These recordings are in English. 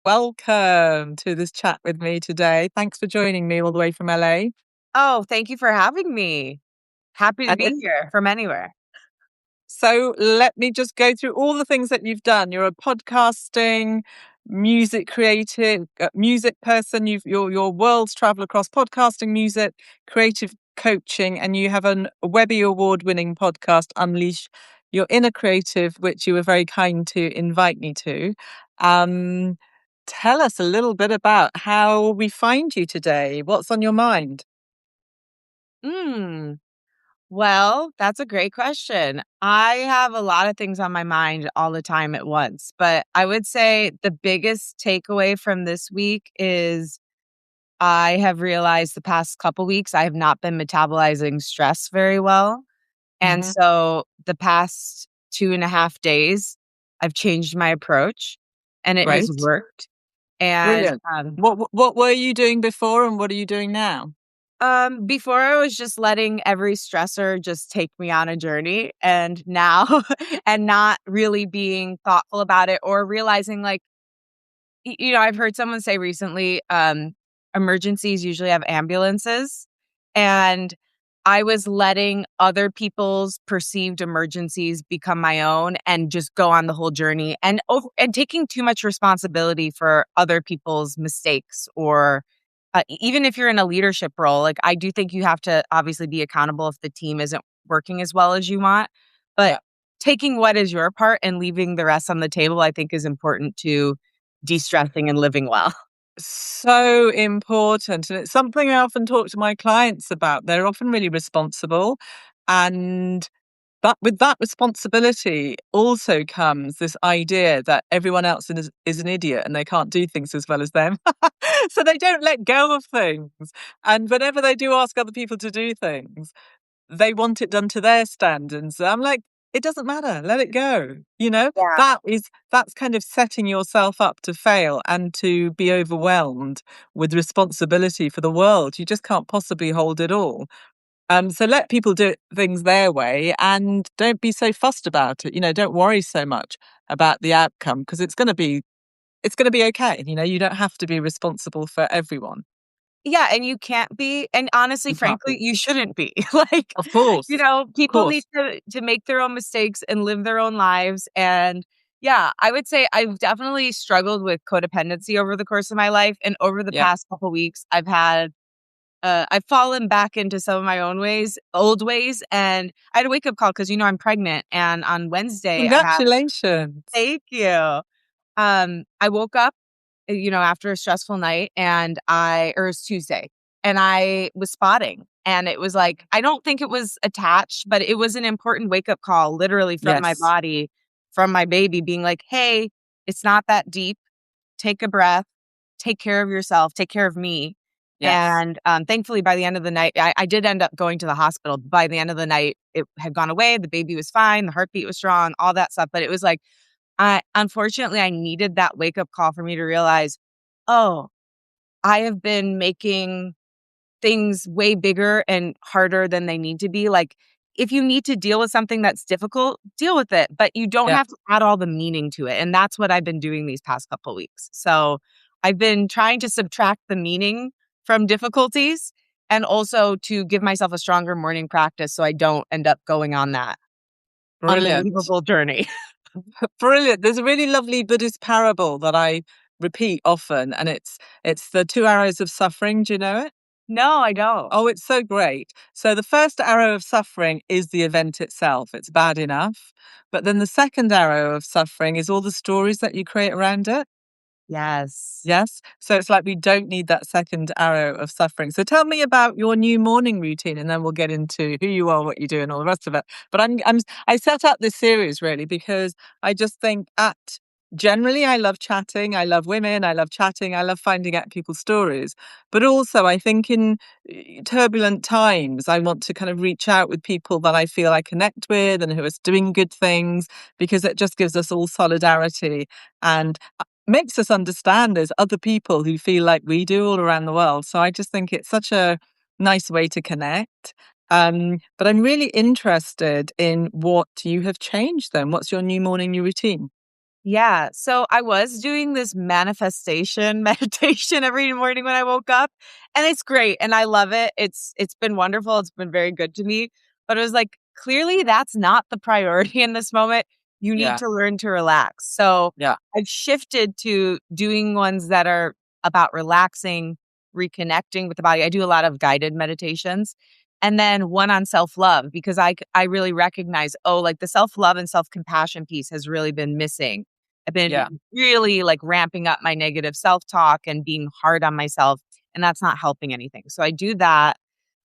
welcome to this chat with me today. Thanks for joining me all the way from LA. Oh, thank you for having me. Happy to And be here from anywhere. so let me just go through all the things that you've done. You're a podcasting, music creative, music person. Your worlds travel across podcasting, music, creative coaching, and you have a Webby Award-winning podcast, Unleash Your Inner Creative, which you were very kind to invite me to. Um, Tell us a little bit about how we find you today. What's on your mind? Mm. Well, that's a great question. I have a lot of things on my mind all the time at once, but I would say the biggest takeaway from this week is I have realized the past couple weeks I have not been metabolizing stress very well. And Hmm. so the past 2.5 days, I've changed my approach and it has Great. worked. And Brilliant. What were you doing before and what are you doing now? Before I was just letting every stressor just take me on a journey, and now and not really being thoughtful about it or realizing like I've heard someone say recently emergencies usually have ambulances, and I was letting other people's perceived emergencies become my own and just go on the whole journey and taking too much responsibility for other people's mistakes or even if you're in a leadership role, like I do think you have to obviously be accountable if the team isn't working as well as you want. But Yeah. taking what is your part and leaving the rest on the table, I think is important to de stressing and living well. So important. And it's something I often talk to my clients about. They're often really responsible. And but with that responsibility also comes this idea that everyone else is an idiot and they can't do things as well as them. So they don't let go of things. And whenever they do ask other people to do things, they want it done to their standards. I'm like, it doesn't matter. Let it go. Yeah. That's kind of setting yourself up to fail and to be overwhelmed with responsibility for the world. You just can't possibly hold it all. So let people do things their way and don't be so fussed about it. Don't worry so much about the outcome because it's going to be okay. You don't have to be responsible for everyone. Yeah, and you can't be, and honestly, You can't frankly, be. you shouldn't be. Like, Of course. Of people need course. to make their own mistakes and live their own lives. And yeah, I would say I've definitely struggled with codependency over the course of my life. And over the Yeah. past couple weeks, I've fallen back into some of my own ways, old ways. And I had a wake up call because, I'm pregnant. And on Wednesday, Congratulations. thank you. I woke up after a stressful night or it was Tuesday and I was spotting and it was like, I don't think it was attached, but it was an important wake up call, literally from my Yes. body, from my baby being like, hey, it's not that deep. Take a breath, take care of yourself, take care of me. Yes. And thankfully, by the end of the night, I did end up going to the hospital. By the end of the night, it had gone away. The baby was fine. The heartbeat was strong, all that stuff. But it was like, unfortunately, I needed that wake up call for me to realize, oh, I have been making things way bigger and harder than they need to be. Like, if you need to deal with something that's difficult, deal with it, but you don't Yeah. have to add all the meaning to it. And that's what I've been doing these past couple weeks. So I've been trying to subtract the meaning from difficulties and also to give myself a stronger morning practice so I don't end up going on that Brilliant. unbelievable journey. Brilliant. There's a really lovely Buddhist parable that I repeat often, and it's the two arrows of suffering. Do you know it? No, I don't. Oh, it's so great. So the first arrow of suffering is the event itself. It's bad enough. But then the second arrow of suffering is all the stories that you create around it. Yes. Yes. So it's like we don't need that second arrow of suffering. So tell me about your new morning routine and then we'll get into who you are, what you do and all the rest of it. But I set up this series really because I just think generally I love chatting. I love women. I love chatting. I love finding out people's stories. But also I think in turbulent times, I want to kind of reach out with people that I feel I connect with and who are doing good things because it just gives us all solidarity and makes us understand there's other people who feel like we do all around the world. So I just think it's such a nice way to connect. But I'm really interested in what you have changed then. What's your new morning, new routine? Yeah. So I was doing this manifestation meditation every morning when I woke up, and it's great and I love it. It's been wonderful. It's been very good to me. But it was like, clearly that's not the priority in this moment. You need Yeah, to learn to relax. So yeah, I've shifted to doing ones that are about relaxing, reconnecting with the body. I do a lot of guided meditations. And then one on self-love because I really recognize, oh, like the self-love and self-compassion piece has really been missing. I've yeah, been really like ramping up my negative self-talk and being hard on myself, and that's not helping anything. So I do that.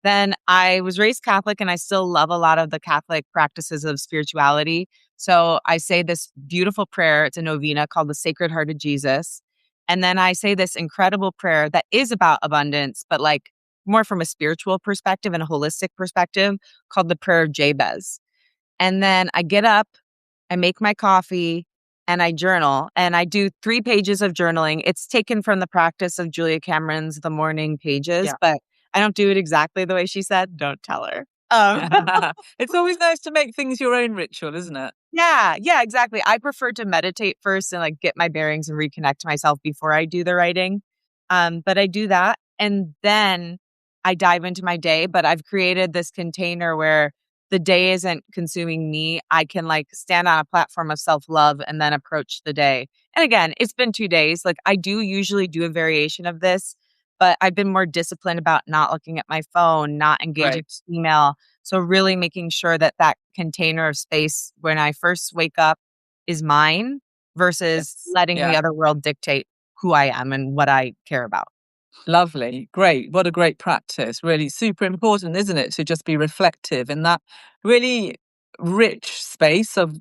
Then I was raised Catholic and I still love a lot of the Catholic practices of spirituality. So I say this beautiful prayer. It's a novena called the Sacred Heart of Jesus. And then I say this incredible prayer that is about abundance, but like more from a spiritual perspective and a holistic perspective called the Prayer of Jabez. And then I get up, I make my coffee, and I journal. And I do 3 pages of journaling. It's taken from the practice of Julia Cameron's The Morning Pages, yeah. but I don't do it exactly the way she said. Don't tell her. It's always nice to make things your own ritual, isn't it? Yeah, yeah, exactly. I prefer to meditate first and like get my bearings and reconnect to myself before I do the writing. But I do that and then I dive into my day. But I've created this container where the day isn't consuming me. I can like stand on a platform of self love and then approach the day. And again, it's been 2 days. Like I do usually do a variation of this, but I've been more disciplined about not looking at my phone, not engaging Great. with email, so really making sure that that container of space when I first wake up is mine versus Yes. letting the Yeah. other world dictate who I am and what I care about. Lovely. Great. What a great practice. Really super important, isn't it? To just be reflective in that really rich space of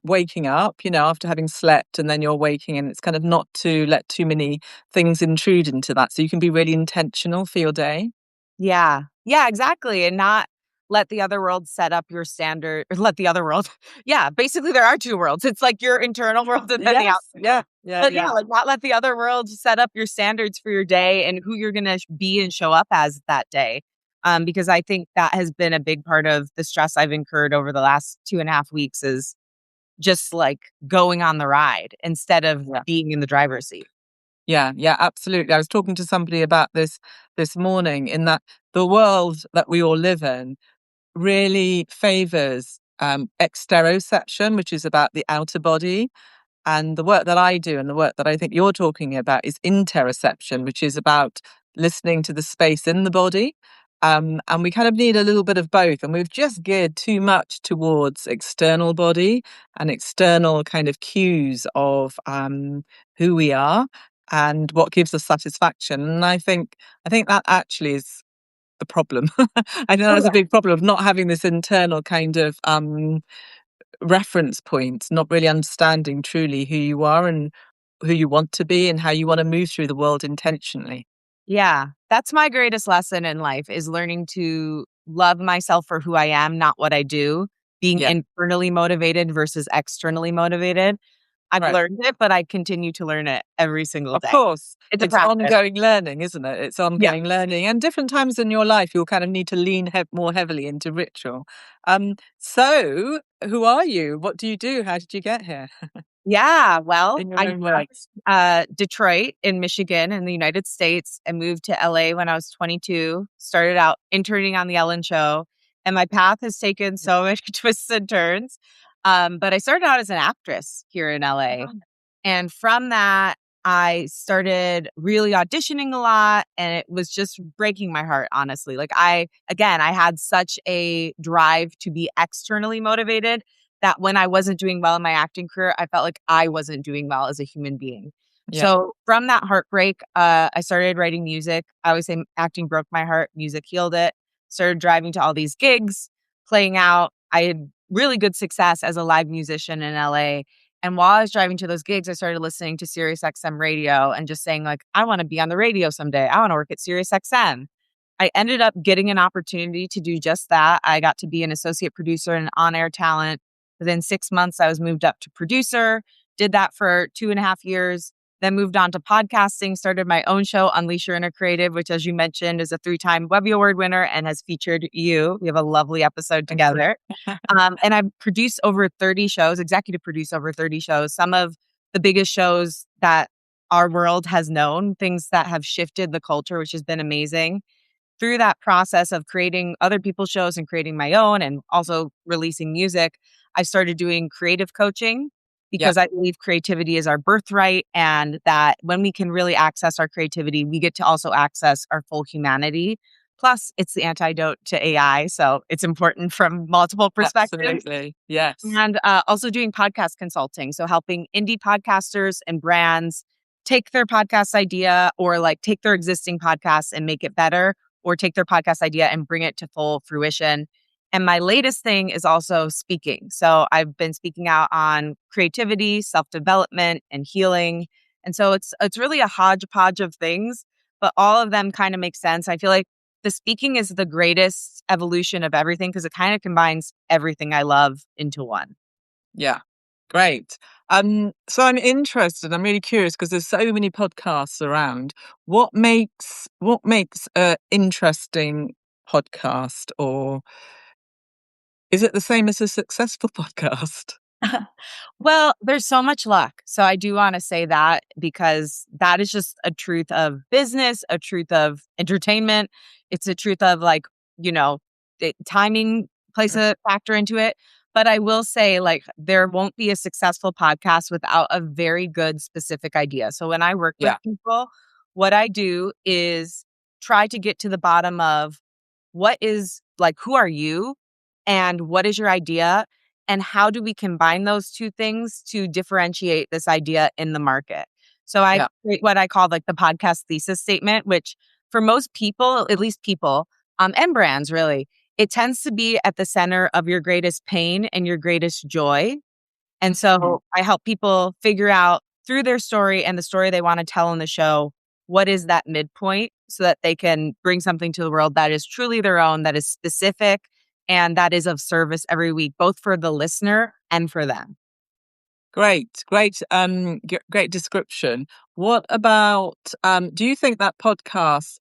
waking up, after having slept and then you're waking and it's kind of not to let too many things intrude into that. So you can be really intentional for your day. Yeah. Yeah, exactly. And not let the other world set up your standard or let the other world. Yeah, basically there are two worlds. It's like your internal world and then the Yes. outside world. Yeah. Yeah. But yeah, Yeah. like not let the other world set up your standards for your day and who you're going to be and show up as that day. Because I think that has been a big part of the stress I've incurred over the last 2.5 weeks is just like going on the ride instead of Yeah. being in the driver's seat. Yeah, yeah, absolutely. I was talking to somebody about this morning in that the world that we all live in really favors exteroception, which is about the outer body. And the work that I do and the work that I think you're talking about is interoception, which is about listening to the space in the body. And we kind of need a little bit of both. And we've just geared too much towards external body and external kind of cues of who we are and what gives us satisfaction. And I think that actually is the problem. I think Oh, that's a yeah. big problem of not having this internal kind of reference point, not really understanding truly who you are and who you want to be and how you want to move through the world intentionally. Yeah. That's my greatest lesson in life is learning to love myself for who I am, not what I do, being Yeah, internally motivated versus externally motivated. I've right. learned it, but I continue to learn it every single Of day. course, It's a it's practice. ongoing learning, isn't it? It's Yeah. ongoing learning, and different times in your life, you'll kind of need to lean more heavily into ritual. So who are you? What do you do? How did you get here? Yeah, well, In your I own words. Detroit in Michigan in the United States and moved to LA when I was 22. Started out interning on the Ellen Show, and my path has taken so many twists and turns. But I started out as an actress here in LA. And from that, I started really auditioning a lot and it was just breaking my heart, honestly. Like I had such a drive to be externally motivated that when I wasn't doing well in my acting career, I felt like I wasn't doing well as a human being. Yeah, So from that heartbreak, I started writing music. I always say acting broke my heart, music healed it. Started driving to all these gigs, playing out. I had really good success as a live musician in LA. And while I was driving to those gigs, I started listening to Sirius XM radio and just saying, like, I want to be on the radio someday. I want to work at Sirius XM. I ended up getting an opportunity to do just that. I got to be an associate producer and on air talent. Within 6 months, I was moved up to producer, did that for 2.5 years, then moved on to podcasting, started my own show, Unleash Your Inner Creative, which, as you mentioned, is a 3-time Webby Award winner and has featured you. We have a lovely episode excellent. together. And I've produced over 30 shows, executive produced over 30 shows. Some of the biggest shows that our world has known, things that have shifted the culture, which has been amazing. Through that process of creating other people's shows and creating my own and also releasing music, I started doing creative coaching Yeah, because I believe creativity is our birthright and that when we can really access our creativity, we get to also access our full humanity. Plus, it's the antidote to AI. So it's important from multiple perspectives. absolutely. Yes. And also doing podcast consulting. So helping indie podcasters and brands take their podcast idea or like take their existing podcasts and make it better, or take their podcast idea and bring it to full fruition. And my latest thing is also speaking. So I've been speaking out on creativity, self-development, and healing. And so it's really a hodgepodge of things, but all of them kind of make sense. I feel like the speaking is the greatest evolution of everything because it kind of combines everything I love into one. Yeah. Great. So I'm interested, I'm really curious because there's so many podcasts around. What makes a interesting podcast, or is it the same as a successful podcast? Well, there's so much luck. So I do want to say that because that is just a truth of business, a truth of entertainment. It's a truth of like, you know, timing plays a factor into it. But I will say, like, there won't be a successful podcast without a very good specific idea. So when I work with Yeah, people, what I do is try to get to the bottom of what is like, who are you and what is your idea? And how do we combine those two things to differentiate this idea in the market? So I yeah, create what I call like the podcast thesis statement, which for most people, at least people, and brands really, it tends to be at the center of your greatest pain and your greatest joy. And mhm. so I help people figure out through their story and the story they want to tell in the show, what is that midpoint so that they can bring something to the world that is truly their own, that is specific, and that is of service every week, both for the listener and for them. Great description. What about, do you think that podcast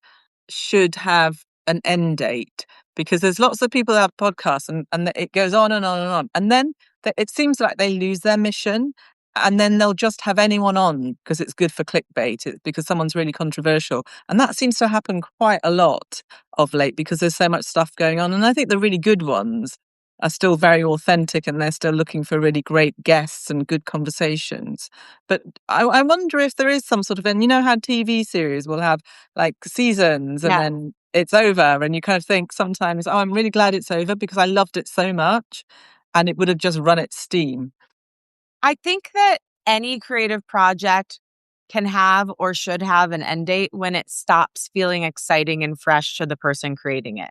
should have an end date? Because there's lots of people that have podcasts and it goes on and on and on. And then it seems like they lose their mission and then they'll just have anyone on because it's good for clickbait, because someone's really controversial. And that seems to happen quite a lot of late because there's so much stuff going on. And I think the really good ones are still very authentic and they're still looking for really great guests and good conversations. But I wonder if there is some sort of, and you know how TV series will have like seasons and Yeah. then it's over, and you kind of think sometimes, oh, I'm really glad it's over because I loved it so much and it would have just run its steam. I think that any creative project can have or should have an end date when it stops feeling exciting and fresh to the person creating it.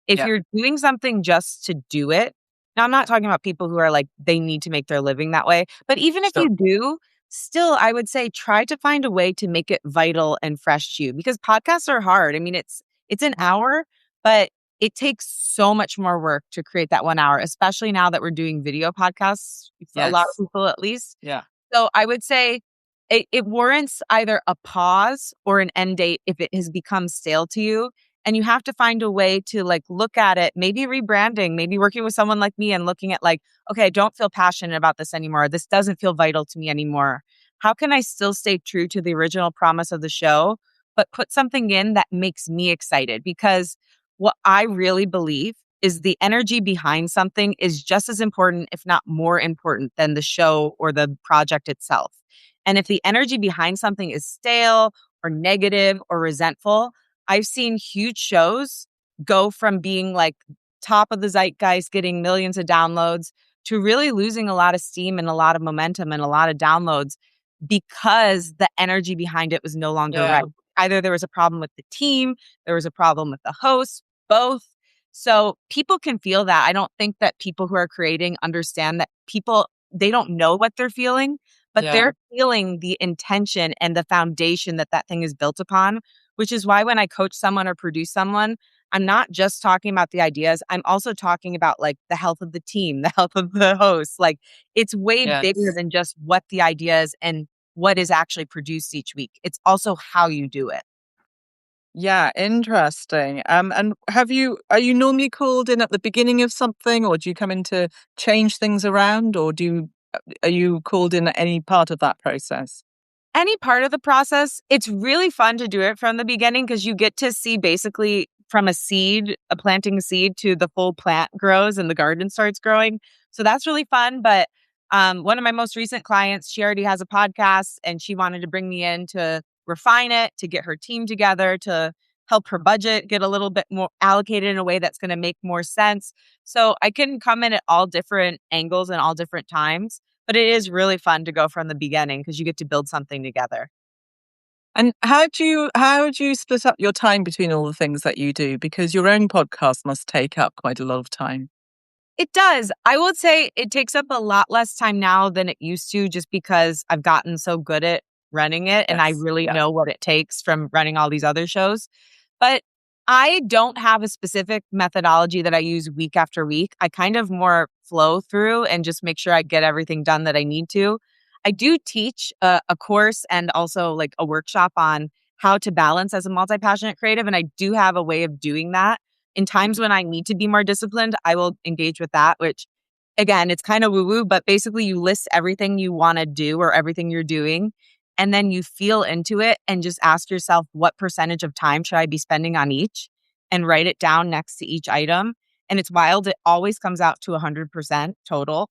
If Yeah, you're doing something just to do it, now I'm not talking about people who are like, they need to make their living that way, but even if sure. you do, still, I would say try to find a way to make it vital and fresh to you because podcasts are hard. I mean, it's an hour, but it takes so much more work to create that 1 hour, especially now that we're doing video podcasts, for a lot of Yes. people at least. Yeah. So I would say it warrants either a pause or an end date if it has become stale to you. And you have to find a way to like look at it, maybe rebranding, maybe working with someone like me and looking at like, okay, I don't feel passionate about this anymore. This doesn't feel vital to me anymore. How can I still stay true to the original promise of the show, but put something in that makes me excited? Because what I really believe is the energy behind something is just as important, if not more important, than the show or the project itself. And if the energy behind something is stale or negative or resentful, I've seen huge shows go from being like top of the zeitgeist, getting millions of downloads, to really losing a lot of steam and a lot of momentum and a lot of downloads because the energy behind it was no longer Yeah. right. Either there was a problem with the team, there was a problem with the host, both. So people can feel that. I don't think that people who are creating understand that people, they don't know what they're feeling, but Yeah. they're feeling the intention and the foundation that that thing is built upon, which is why when I coach someone or produce someone, I'm not just talking about the ideas. I'm also talking about like the health of the team, the health of the host. Like it's way bigger Yes. than just what the idea is and what is actually produced each week. It's also how you do it. Yeah, interesting. And are you normally called in at the beginning of something, or do you come in to change things around, or do you Are you called in at any part of that process? Any part of the process, it's really fun to do it from the beginning because you get to see basically from a seed, a planting a seed to the full plant grows and the garden starts growing. So that's really fun. But one of my most recent clients, she already has a podcast and she wanted to bring me in to refine it, to get her team together, to help her budget get a little bit more allocated in a way that's going to make more sense. So I can come in at all different angles and all different times. But it is really fun to go from the beginning because you get to build something together. And how do you split up your time between all the things that you do? Because your own podcast must take up quite a lot of time. It does. I would say it takes up a lot less time now than it used to just because I've gotten so good at running it and I Yes. really Yeah. know what it takes from running all these other shows. But I don't have a specific methodology that I use week after week. I kind of more flow through and just make sure I get everything done that I need to. I do teach a course and also like a workshop on how to balance as a multi passionate creative. And I do have a way of doing that. In times when I need to be more disciplined, I will engage with that, which again, it's kind of woo woo, but basically you list everything you want to do or everything you're doing. And then you feel into it and just ask yourself, what percentage of time should I be spending on each? And write it down next to each item. And it's wild. It always comes out to 100% total.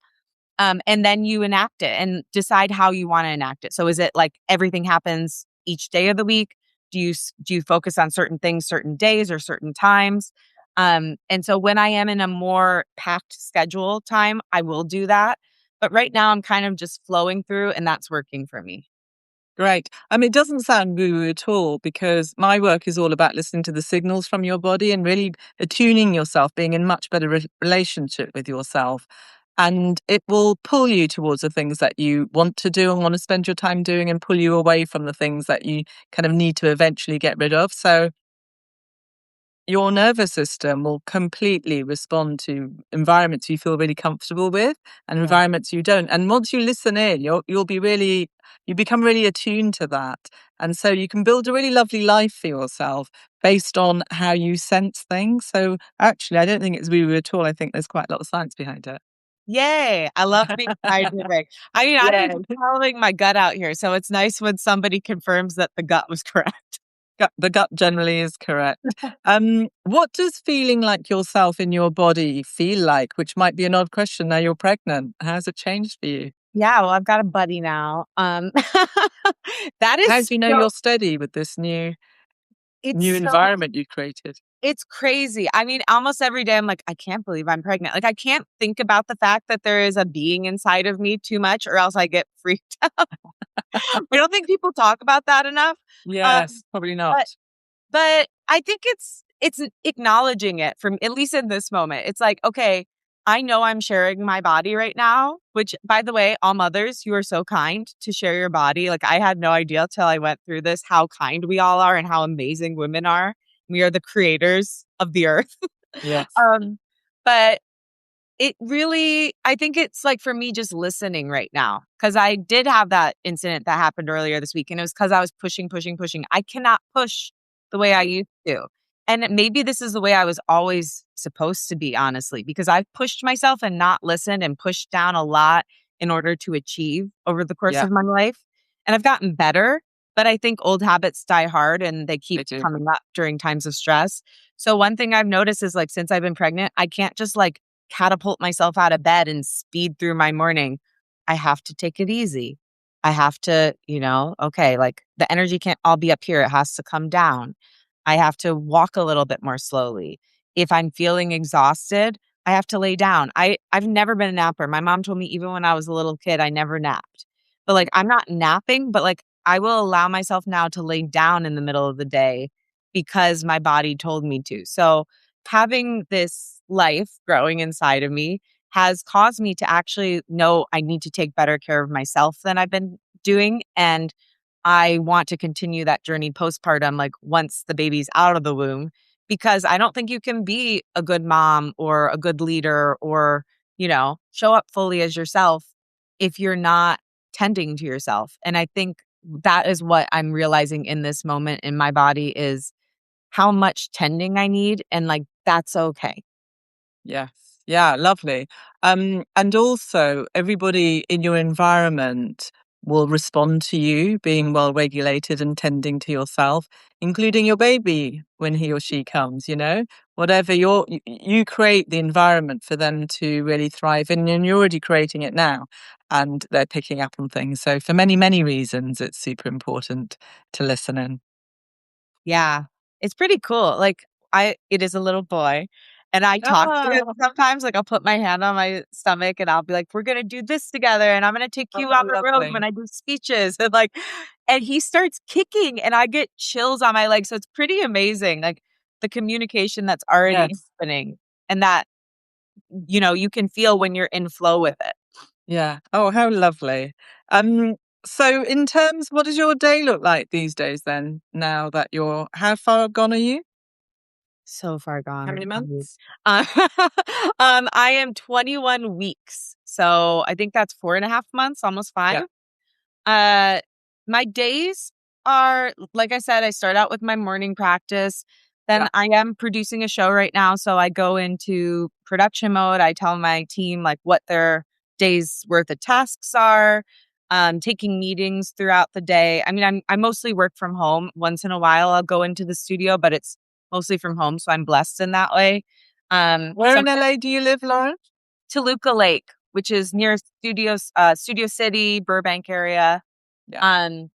And then you enact it and decide how you want to enact it. So is it like everything happens each day of the week? Do you focus on certain things, certain days or certain times? And so when I am in a more packed schedule time, I will do that. But right now I'm kind of just flowing through and that's working for me. Great. I mean, it doesn't sound woo-woo at all because my work is all about listening to the signals from your body and really attuning yourself, being in much better relationship with yourself. And it will pull you towards the things that you want to do and want to spend your time doing and pull you away from the things that you kind of need to eventually get rid of. So your nervous system will completely respond to environments you feel really comfortable with and Yeah. environments you don't. And once you listen in, you become really attuned to that. And so you can build a really lovely life for yourself based on how you sense things. So actually, I don't think it's woo-woo at all. I think there's quite a lot of science behind it. Yay. I love being scientific. I mean, I'm Yeah. just following my gut out here. So it's nice when somebody confirms that the gut was correct. The gut generally is correct. What does feeling like yourself in your body feel like? Which might be an odd question now you're pregnant. How's it changed for you? Yeah, well, I've got a buddy now. That How is do you know so you're steady with this new it's so environment you created? it's crazy. I mean, almost every day I'm like, I can't believe I'm pregnant. Like I can't think about the fact that there is a being inside of me too much or else I get freaked out. I don't think people talk about that enough. Um, Yes, probably not. but But I think it's acknowledging it from at least in this moment. It's like, okay, I know I'm sharing my body right now, which by the way, all mothers, you are so kind to share your body. Like I had no idea till I went through this how kind we all are and how amazing women are. We are the creators of the earth. Yes. um, but it really I think it's, like, for me just listening right now because I did have that incident that happened earlier this week, and it was because I was pushing, pushing, pushing. I cannot push the way I used to, and maybe this is the way I was always supposed to be, honestly, because I've pushed myself and not listened and pushed down a lot in order to achieve over the course Yeah, of my life, and I've gotten better, but I think old habits die hard, and they keep they do. coming up during times of stress. So one thing I've noticed is, like, since I've been pregnant, I can't just, like, catapult myself out of bed and speed through my morning. I have to take it easy. I have to, okay, like the energy can't all be up here. It has to come down. I have to walk a little bit more slowly. If I'm feeling exhausted, I have to lay down. I've never been a napper. My mom told me even when I was a little kid, I never napped. But like I'm not napping, but like I will allow myself now to lay down in the middle of the day because my body told me to. So having this life growing inside of me has caused me to actually know I need to take better care of myself than I've been doing. And I want to continue that journey postpartum, like once the baby's out of the womb, because I don't think you can be a good mom or a good leader or, show up fully as yourself if you're not tending to yourself. And I think that is what I'm realizing in this moment in my body is how much tending I need. And like, that's okay. Yes. Yeah, lovely. And also, everybody in your environment will respond to you being well regulated and tending to yourself, including your baby when he or she comes, whatever you create the environment for them to really thrive in, and you're already creating it now, and they're picking up on things. So, for many, many reasons, it's super important to listen in. Yeah. It's pretty cool. Like, it is a little boy, and I talk to him Oh, sometimes, like, I'll put my hand on my stomach, and I'll be like, "We're gonna do this together, and I'm gonna take you oh, on the road when lovely. I do speeches," and he starts kicking, and I get chills on my legs, so it's pretty amazing, like, the communication that's already Yes. happening and that, you can feel when you're in flow with it. Yeah. Oh, how lovely. Um, so in terms, what does your day look like these days then, now that how far gone are you? So far How gone. many I mean, months? uh, I am 21 weeks, so I think that's 4.5 months, almost Yeah. 5. Uh, my days are, like I said, I start out with my morning practice. Then Yeah. I am producing a show right now, so I go into production mode. I tell my team like what their day's worth of tasks are. Taking meetings throughout the day. I mean, I mostly work from home. Once in a while, I'll go into the studio, but it's mostly from home, so I'm blessed in that way. Where in Sometimes LA do you live, Lauren? Toluca Lake, which is near Studio City, Burbank area. Yeah. Um,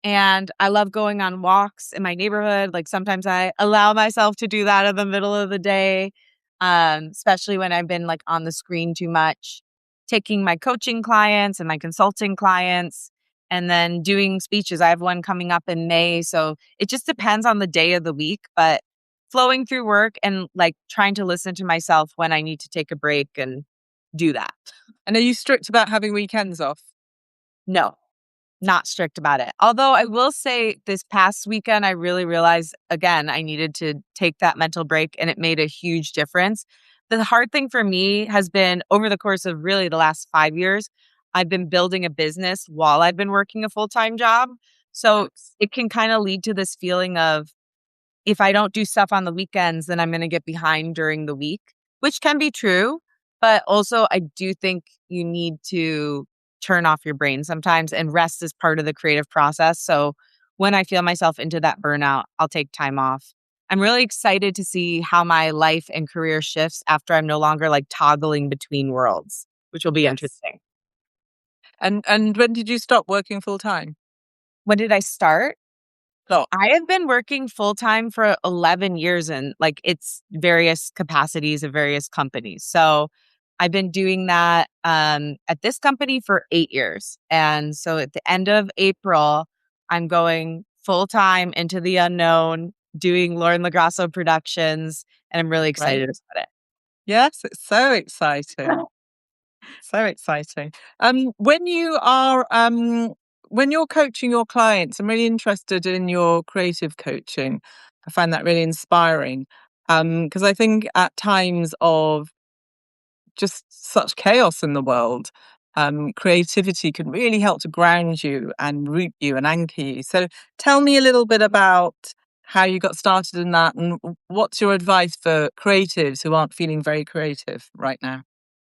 and I love going on walks in my neighborhood. Like sometimes I allow myself to do that in the middle of the day, especially when I've been like on the screen too much. Taking my coaching clients and my consulting clients, and then doing speeches. I have one coming up in May, so it just depends on the day of the week. But flowing through work and like trying to listen to myself when I need to take a break and do that. And are you strict about having weekends off? No, not strict about it. Although I will say this past weekend, I really realized again, I needed to take that mental break and it made a huge difference. The hard thing for me has been over the course of really the last 5 years, I've been building a business while I've been working a full time job. So Yes. it can kind of lead to this feeling of if I don't do stuff on the weekends, then I'm going to get behind during the week, which can be true. But also, I do think you need to turn off your brain sometimes, and rest is part of the creative process. So when I feel myself into that burnout, I'll take time off. I'm really excited to see how my life and career shifts after I'm no longer like toggling between worlds, which will be Yes. interesting. And when did you stop working full time? When did I start? Stop. I have been working full time for 11 years in like its various capacities of various companies. So I've been doing that at this company for 8 years. And so at the end of April, I'm going full time into the unknown, doing Lauren Lagrasso productions. And I'm really Right. excited about it. Yes, it's so exciting. So exciting. When you're coaching your clients, I'm really interested in your creative coaching. I find that really inspiring. Because I think at times of just such chaos in the world, creativity can really help to ground you and root you and anchor you. So tell me a little bit about how you got started in that, and what's your advice for creatives who aren't feeling very creative right now?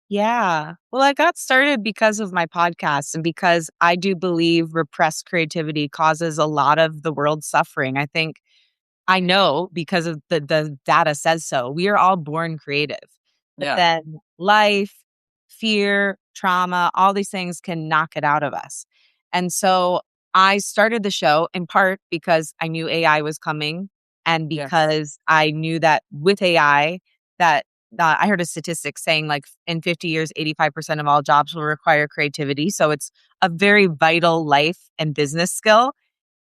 Yeah. Well, I got started because of my podcast and because I do believe repressed creativity causes a lot of the world's suffering. I know because of the data says so. We are all born creative. But Yeah. then life, fear, trauma, all these things can knock it out of us. And so I started the show in part because I knew AI was coming and Yes. because I knew that with AI that I heard a statistic saying like in 50 years 85% of all jobs will require creativity. So it's a very vital life and business skill,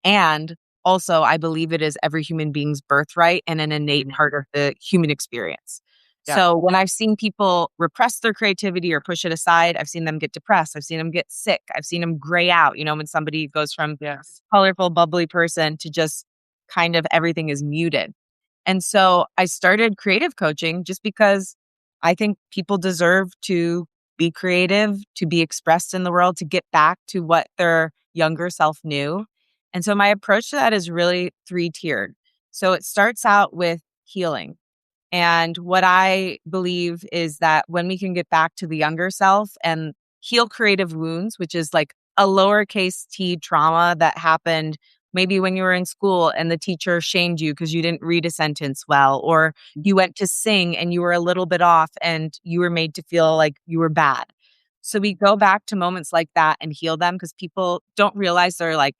and also, I believe it is every human being's birthright and an innate Mm. part of the human experience. Yeah. So when I've seen people repress their creativity or push it aside, I've seen them get depressed. I've seen them get sick. I've seen them gray out. When somebody goes from Yes. colorful, bubbly person to just kind of everything is muted. And so I started creative coaching just because I think people deserve to be creative, to be expressed in the world, to get back to what their younger self knew. And so my approach to that is really three tiered. So it starts out with healing. And what I believe is that when we can get back to the younger self and heal creative wounds, which is like a lowercase t trauma that happened maybe when you were in school and the teacher shamed you because you didn't read a sentence well, or you went to sing and you were a little bit off and you were made to feel like you were bad. So we go back to moments like that and heal them because people don't realize they're like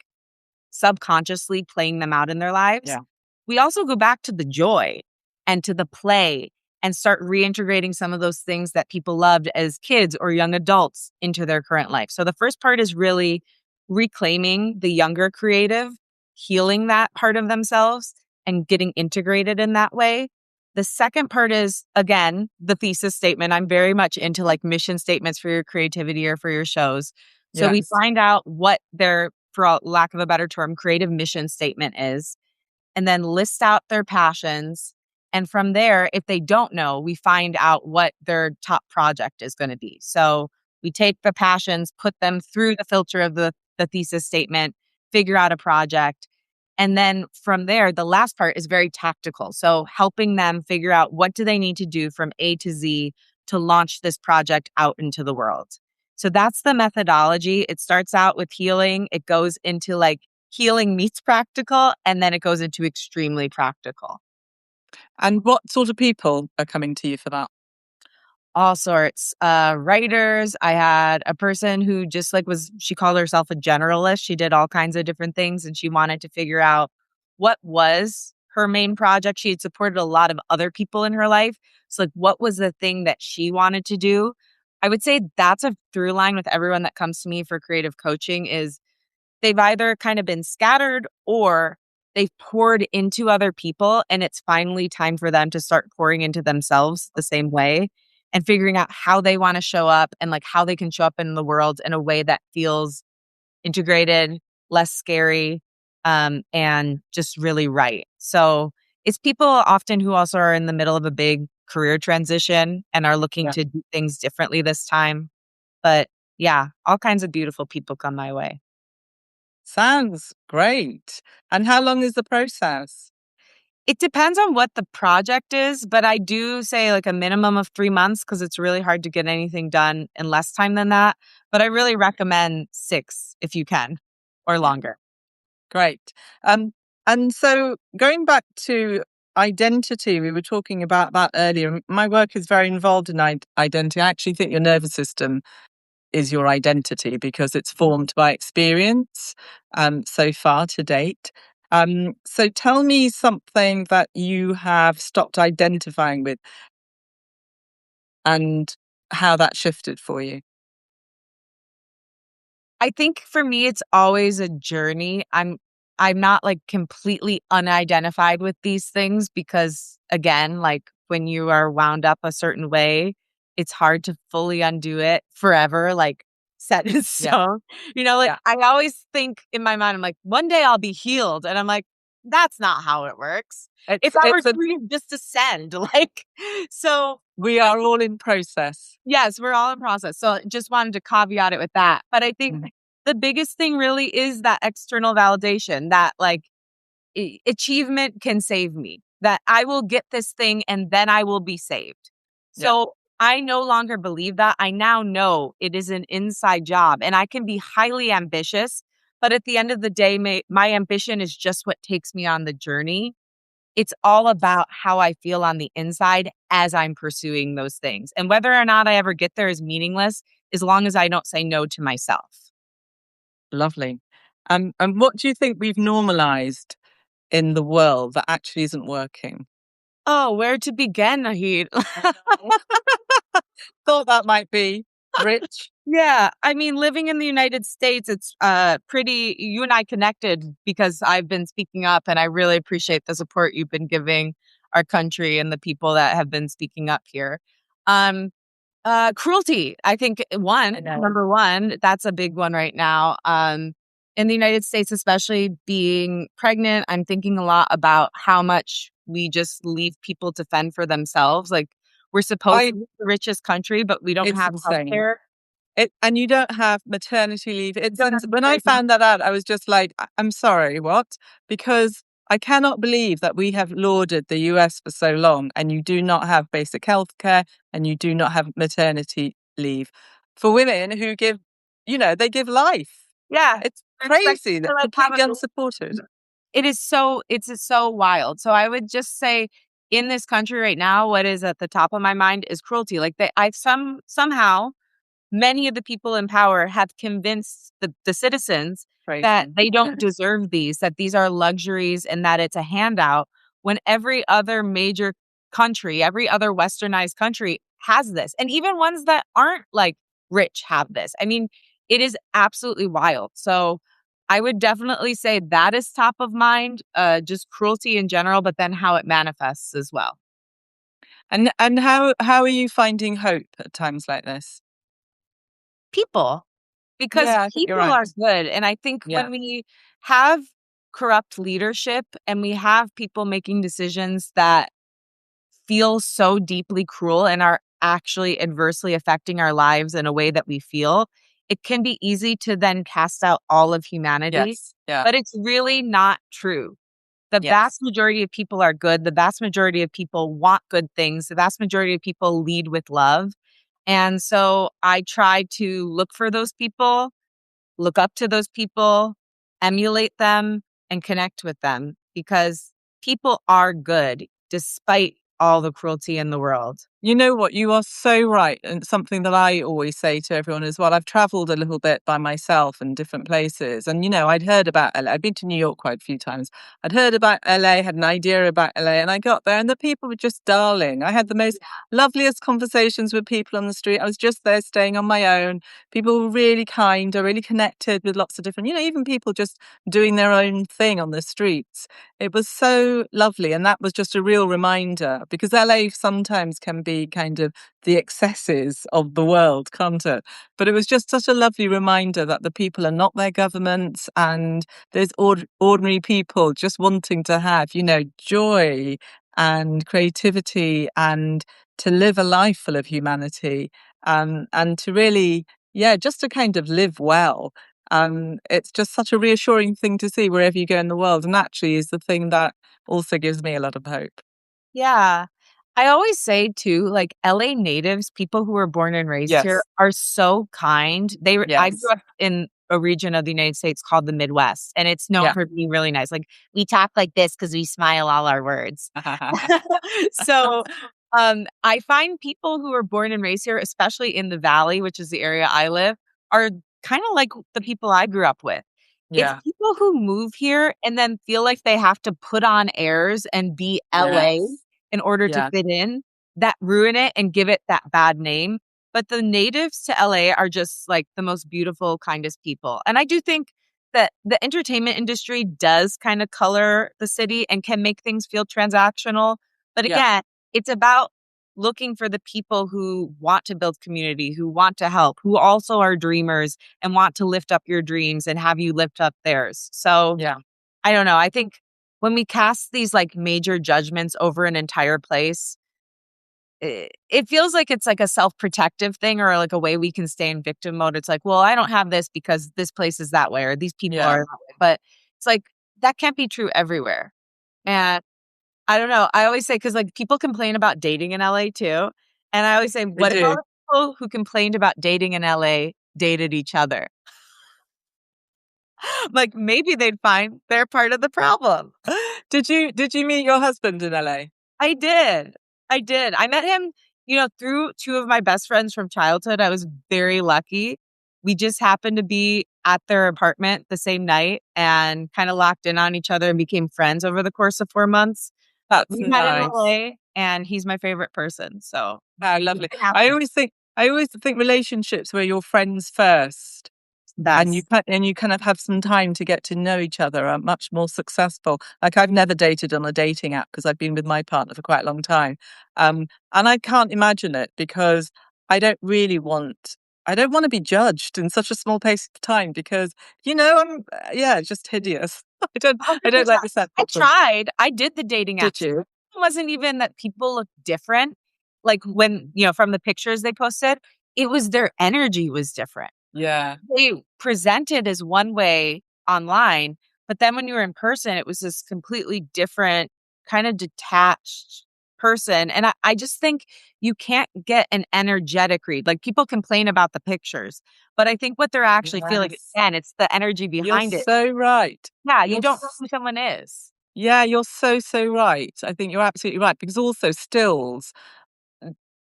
subconsciously playing them out in their lives. Yeah. We also go back to the joy and to the play and start reintegrating some of those things that people loved as kids or young adults into their current life. So the first part is really reclaiming the younger creative, healing that part of themselves and getting integrated in that way. The second part is, again, the thesis statement. I'm very much into like mission statements for your creativity or for your shows. So we Yes. find out what their, for lack of a better term, creative mission statement is, and then list out their passions. And from there, if they don't know, we find out what their top project is going to be. So we take the passions, put them through the filter of the thesis statement, figure out a project. And then from there, the last part is very tactical. So helping them figure out what do they need to do from A to Z to launch this project out into the world. So that's the methodology. It starts out with healing. It goes into like healing meets practical, and then it goes into extremely practical. And what sort of people are coming to you for that? All sorts. Writers. I had a person who just like she called herself a generalist. She did all kinds of different things and she wanted to figure out what was her main project. She had supported a lot of other people in her life. So like what was the thing that she wanted to do? I would say that's a through line with everyone that comes to me for creative coaching is they've either kind of been scattered or they've poured into other people and it's finally time for them to start pouring into themselves the same way and figuring out how they want to show up and like how they can show up in the world in a way that feels integrated, less scary, and just really right. So it's people often who also are in the middle of a big career transition and are looking Yeah. to do things differently this time. But yeah, all kinds of beautiful people come my way. Sounds great. And how long is the process? It depends on what the project is, but I do say like a minimum of 3 months because it's really hard to get anything done in less time than that. But I really recommend 6 if you can or Yeah. longer. Great. Um, and so going back to identity, we were talking about that earlier. My work is very involved in identity. I actually think your nervous system is your identity because it's formed by experience so far to date. So tell me something that you have stopped identifying with and how that shifted for you. I think for me it's always a journey. I'm not like completely unidentified with these things because again, like when you are wound up a certain way, it's hard to fully undo it forever, like set in Yeah, stone. Like yeah. I always think in my mind, I'm like, one day I'll be healed. And I'm like, that's not how it works. If It's I were it's a to just ascend, like so We are all in process. yes, we're all in process. So just wanted to caveat it with that. But I think Mhm. the biggest thing really is that external validation that like achievement can save me, that I will get this thing and then I will be saved. Yeah. So I no longer believe that. I now know it is an inside job and I can be highly ambitious. But at the end of the day, my ambition is just what takes me on the journey. It's all about how I feel on the inside as I'm pursuing those things. And whether or not I ever get there is meaningless as long as I don't say no to myself. Lovely. And what do you think we've normalized in the world that actually isn't working? Oh, where to begin, Nahid? Thought that might be rich. Yeah, I mean, living in the United States, it's pretty. You and I connected because I've been speaking up, and I really appreciate the support you've been giving our country and the people that have been speaking up here. Um, Cruelty, I think I know. number one, that's a big one right now. In the United States, especially being pregnant, I'm thinking a lot about how much we just leave people to fend for themselves. Like we're supposed I to be the richest country, but we don't It's have insane. healthcare. And you don't have maternity leave. We don't have When I maternity. found that out, I was just like, I'm sorry, what?" Because I cannot believe that we have lauded the US for so long and you do not have basic health care and you do not have maternity leave for women who give, they give life. Yeah. It's They're expected crazy to that like have completely unsupported. it's so wild. So I would just say in this country right now, what is at the top of my mind is cruelty. Like somehow many of the people in power have convinced the citizens that Crazy. they don't deserve these, that these are luxuries and that it's a handout when every other major country, every other westernized country has this. And even ones that aren't like rich have this. I mean, it is absolutely wild. So I would definitely say that is top of mind, just cruelty in general, but then how it manifests as well. And how are you finding hope at times like this? People, because Yeah, I think you're people right. are good. And I think Yeah. when we have corrupt leadership and we have people making decisions that feel so deeply cruel and are actually adversely affecting our lives in a way that we feel, it can be easy to then cast out all of humanity. Yes. Yeah. But it's really not true. The Yes. vast majority of people are good. The vast majority of people want good things. The vast majority of people lead with love. And so I try to look for those people, look up to those people, emulate them, and connect with them because people are good despite all the cruelty in the world. You know what? You are so right. And something that I always say to everyone as well. I've traveled a little bit by myself in different places. And, I'd heard about LA. I'd been to New York quite a few times. I'd heard about LA, had an idea about LA, and I got there and the people were just darling. I had the most loveliest conversations with people on the street. I was just there staying on my own. People were really kind, or really connected with lots of different, even people just doing their own thing on the streets. It was so lovely. And that was just a real reminder because LA sometimes can be kind of the excesses of the world, can't it? But it was just such a lovely reminder that the people are not their governments and there's ordinary people just wanting to have, joy and creativity and to live a life full of humanity and to really, yeah, just to kind of live well. It's just such a reassuring thing to see wherever you go in the world, and actually is the thing that also gives me a lot of hope. Yeah. I always say too, like LA natives, people who were born and raised here Yes, are so kind. I grew yes, up in a region of the United States called the Midwest, and it's known yeah. for being really nice. Like we talk like this because we smile all our words. So I find people who are born and raised here, especially in the Valley, which is the area I live, are kind of like the people I grew up with. It's Yeah, people who move here and then feel like they have to put on airs and be LA yes, in order to yeah, fit in that ruin it and give it that bad name. But the natives to LA are just like the most beautiful, kindest people. And I do think that the entertainment industry does kind of color the city and can make things feel transactional. But yeah, again, it's about looking for the people who want to build community, who want to help, who also are dreamers and want to lift up your dreams and have you lift up theirs. So yeah. I don't know. I think when we cast these like major judgments over an entire place, it feels like it's like a self-protective thing or like a way we can stay in victim mode. It's like, well, I don't have this because this place is that way or these people are Yeah, that way. But it's like that can't be true everywhere. And I don't know. I always say because like people complain about dating in LA too. And I always say, they what if all do. the people who complained about dating in LA dated each other? Like maybe they'd find they're part of the problem. Did you meet your husband in LA? I did. I did. I met him, through two of my best friends from childhood. I was very lucky. We just happened to be at their apartment the same night and kind of locked in on each other and became friends over the course of 4 months. That's We met in nice. LA and he's my favorite person. So How lovely. it I happened. always think I always think relationships where you're friends first and Best. you kind of have some time to get to know each other are much more successful. Like I've never dated on a dating app because I've been with my partner for quite a long time. And I can't imagine it because I don't really want I don't want to be judged in such a small pace of time because I'm yeah, it's just hideous. I don't 100%. like the sense I of them. tried. I did the dating Did apps. you? It wasn't even that people looked different. Like when, from the pictures they posted, it was their energy was different. Yeah. They presented as one way online, But then when you were in person, it was this completely different, kind of detached person. And I just think you can't get an energetic read. Like people complain about the pictures, but I think what they're actually feeling, Yes. again, it's the energy You're behind it. so right. Yeah, you You're don't know who someone is. Yeah, you're so, so right. I think you're absolutely right because also stills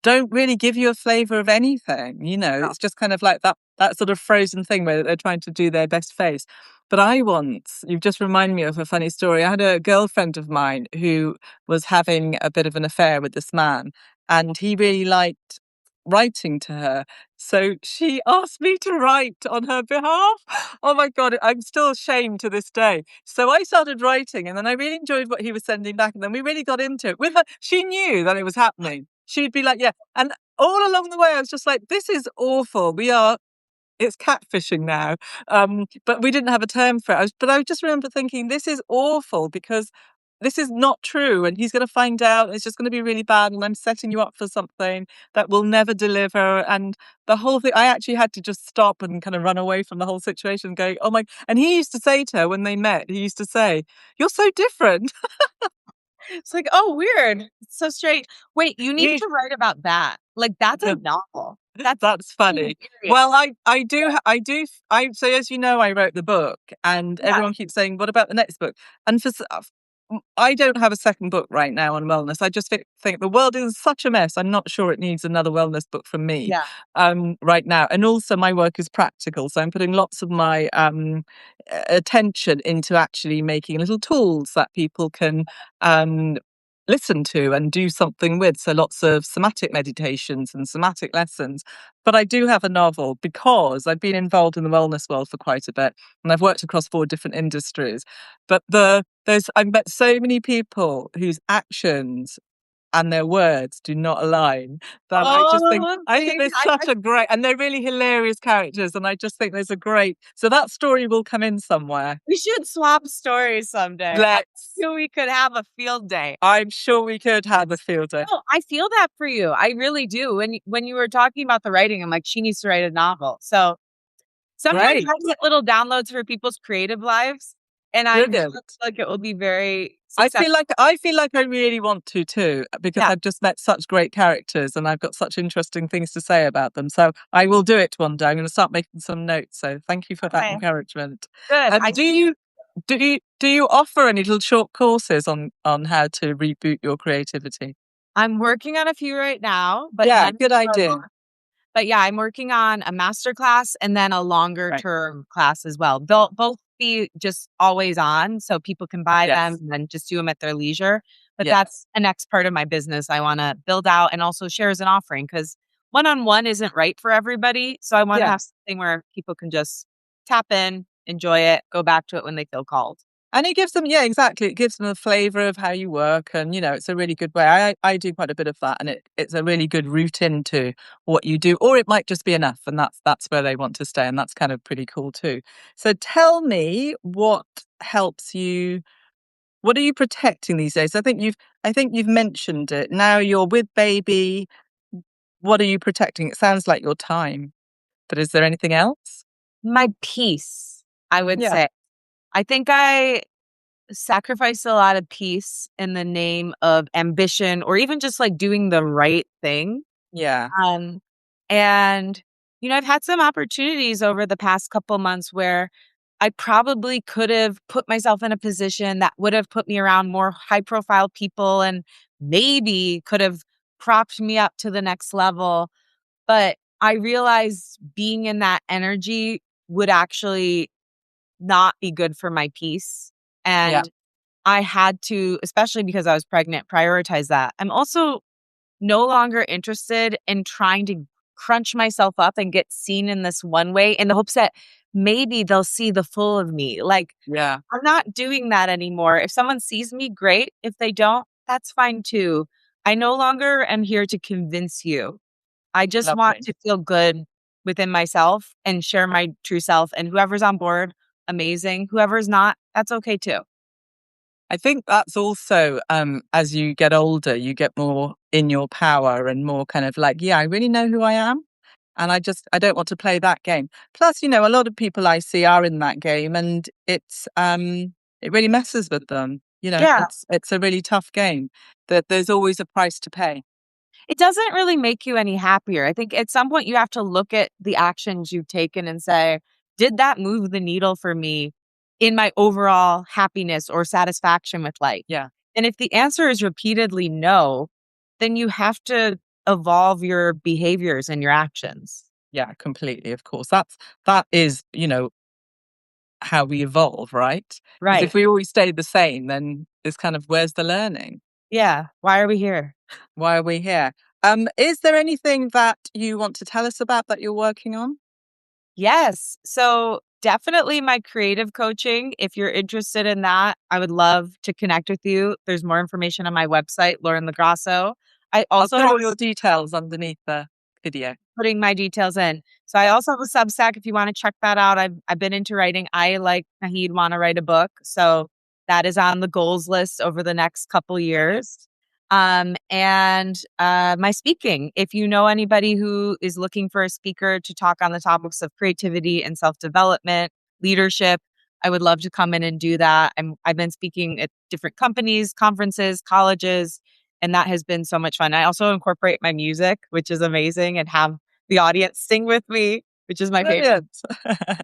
don't really give you a flavor of anything. No. It's just kind of like that sort of frozen thing where they're trying to do their best face. But you've just reminded me of a funny story. I had a girlfriend of mine who was having a bit of an affair with this man, and he really liked writing to her. So she asked me to write on her behalf. Oh my God, I'm still ashamed to this day. So I started writing, and then I really enjoyed what he was sending back. And then we really got into it with her. She knew that it was happening. She'd be like, yeah. And all along the way, I was just like, this is awful. It's catfishing now. But we didn't have a term for it. But I just remember thinking, this is awful because this is not true. And he's going to find out. And it's just going to be really bad. And I'm setting you up for something that will never deliver. And the whole thing, I actually had to just stop and kind of run away from the whole situation, going, oh my. And he used to say to her when they met, he used to say, you're so different. It's like, oh, weird. It's so strange. Wait, you need You, to write about that. Like, that's a novel. That's That's funny. hilarious. Well, so as you know, I wrote the book and Yeah. everyone keeps saying, what about the next book? And I don't have a second book right now on wellness. I just think the world is such a mess. I'm not sure it needs another wellness book from me, Yeah. right now. And also my work is practical. So I'm putting lots of my, attention into actually making little tools that people can, um, listen to and do something with. So lots of somatic meditations and somatic lessons. But I do have a novel because I've been involved in the wellness world for quite a bit and I've worked across 4 different industries. But I've met so many people whose actions and their words do not align that Oh, I think see, there's such a great, and they're really hilarious characters. And I just think so that story will come in somewhere. we should swap stories someday. I Let's, feel we could have a field day. I'm sure we could have a field day. No, I feel that for you. I really do. When you were talking about the writing, I'm like, she needs to write a novel. So sometimes Great. I get little downloads for people's creative lives, and I feel Brilliant. like it will be very successful. I feel like I really want to too, because Yeah. I've just met such great characters and I've got such interesting things to say about them. So I will do it one day. I'm going to start making some notes. So thank you for that Okay. encouragement. Good. And do you offer any little short courses on how to reboot your creativity? I'm working on a few right now, but Yeah, none good are idea. long. But yeah, I'm working on a master class and then a longer Right. term class as well. They'll both be just always on, so people can buy them Yes. and then just do them at their leisure. But Yes. that's the next part of my business I want to build out and also share as an offering because one on one isn't right for everybody. So I want to Yeah. have something where people can just tap in, enjoy it, go back to it when they feel called. And it gives them, yeah, exactly. It gives them a flavor of how you work. And, it's a really good way. I do quite a bit of that. And it's a really good route into what you do. Or it might just be enough. And that's where they want to stay. And that's kind of pretty cool too. So tell me what helps you. What are you protecting these days? I think you've mentioned it. Now you're with baby. What are you protecting? It sounds like your time. But is there anything else? My peace, I would Yeah. say. I think I sacrifice a lot of peace in the name of ambition or even just like doing the right thing. Yeah. Um, and I've had some opportunities over the past couple months where I probably could have put myself in a position that would have put me around more high profile people and maybe could have propped me up to the next level. But I realized being in that energy would actually not be good for my peace. Yeah. And I had to, especially because I was pregnant, prioritize that. I'm also no longer interested in trying to crunch myself up and get seen in this one way in the hopes that maybe they'll see the full of me. Like, Yeah. I'm not doing that anymore. If someone sees me, great. If they don't, that's fine too. I no longer am here to convince you. I just want Lovely. to feel good within myself and share my true self. And whoever's on board, amazing. Whoever's not, that's okay too. I think that's also, as you get older, you get more in your power and more kind of like, yeah, I really know who I am. And I don't want to play that game. Plus, a lot of people I see are in that game, and it really messes with them. Yeah. It's a really tough game that there's always a price to pay. It doesn't really make you any happier. I think at some point you have to look at the actions you've taken and say, did that move the needle for me in my overall happiness or satisfaction with life? Yeah. And if the answer is repeatedly no, then you have to evolve your behaviors and your actions. Yeah, completely. Of course. That is, how we evolve, right? Because if Right. we always stay the same, then it's kind of where's the learning? Yeah. Why are we here? Why are we here? Is there anything that you want to tell us about that you're working on? Yes. So definitely my creative coaching. If you're interested in that, I would love to connect with you. There's more information on my website, Lauren Lagrasso. I I'll also put have all your details underneath the video. putting my details in. So I also have a Substack if you want to check that out. I've been into writing. I like Nahid want to write a book. So that is on the goals list over the next couple years. And my speaking. If you know anybody who is looking for a speaker to talk on the topics of creativity and self-development, leadership, I would love to come in and do that. I've been speaking at different companies, conferences, colleges, and that has been so much fun. I also incorporate my music, which is amazing, and have the audience sing with me, which is my favorite. Brilliant.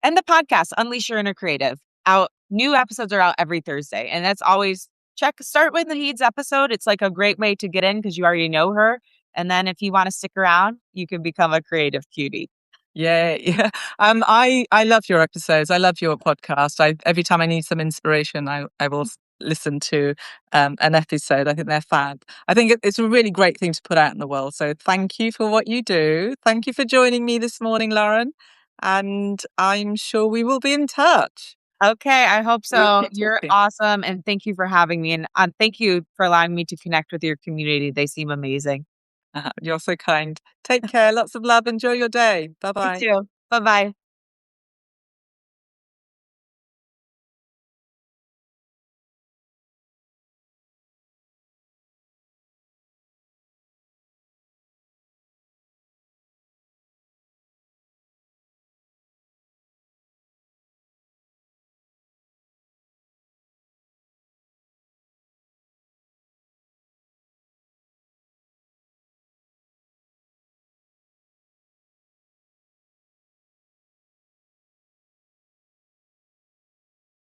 And the podcast, Unleash Your Inner Creative. Out new episodes are out every Thursday. And that's always start with the Heeds episode. It's like a great way to get in because you already know her. And then if you want to stick around, you can become a creative cutie. Yeah, yeah. I love your episodes. I love your podcast. Every time I need some inspiration, I will listen to an episode. I think they're fab. I think it's a really great thing to put out in the world. So thank you for what you do. Thank you for joining me this morning, Lauren. And I'm sure we will be in touch. Okay, I hope We'll so. keep You're talking. awesome. And thank you for having me. And thank you for allowing me to connect with your community. They seem amazing. You're so kind. Take care. Lots of love. Enjoy your day. Bye You bye. too. Bye bye.